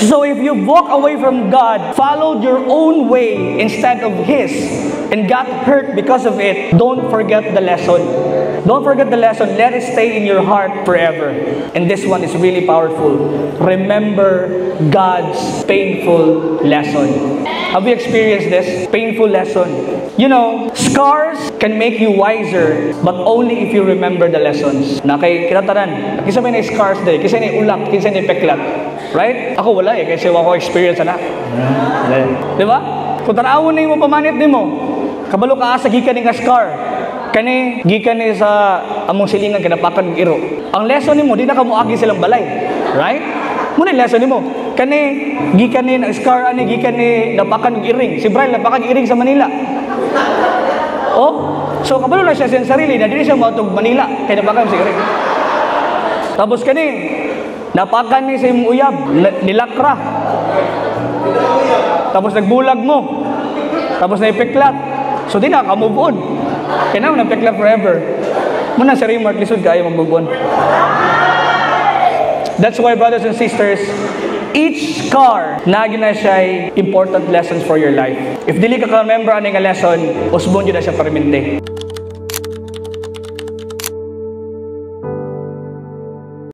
So if you walk away from God, followed your own way instead of His, and got hurt because of it, don't forget the lesson. Don't forget the lesson. Let it stay in your heart forever. And this one is really powerful. Remember God's painful lesson. Have you experienced this? Painful lesson. You know, scars can make you wiser, but only if you remember the lessons. Na kay kinataran, kisa may na scars day, kisa may ulak, kisa may peklat. Right? Ako wala eh, kasi wako experience na. Di ba? Kung tanawon na mo pamanit din mo, kabalo ka sa gikan nga scar. Kani gikan ni sa among silingan kinapakan ng iro. Ang lesson nimo di na ka moagi silang balay. Right? Muna lesson nimo. Kani gikan ni ang scar ani gikan ni napakan ng iring. Si Brian napakan ng iring sa Manila. Oh, so kabalo na siya sa sarili na dili siya mautog Manila kay napakan si iring. Tapos kani napakan ni sa imong uyab, nilakra. Tapos nagbulag mo. Tapos naipeklat. So di na ka move on. Kaya naman napeklat forever. Muna sa remark lisod kaya mag-move on. That's why, brothers and sisters, each scar nagi na siya important lessons for your life. If dili ka ka-remember ano nga lesson, usbon yun na siya permanente.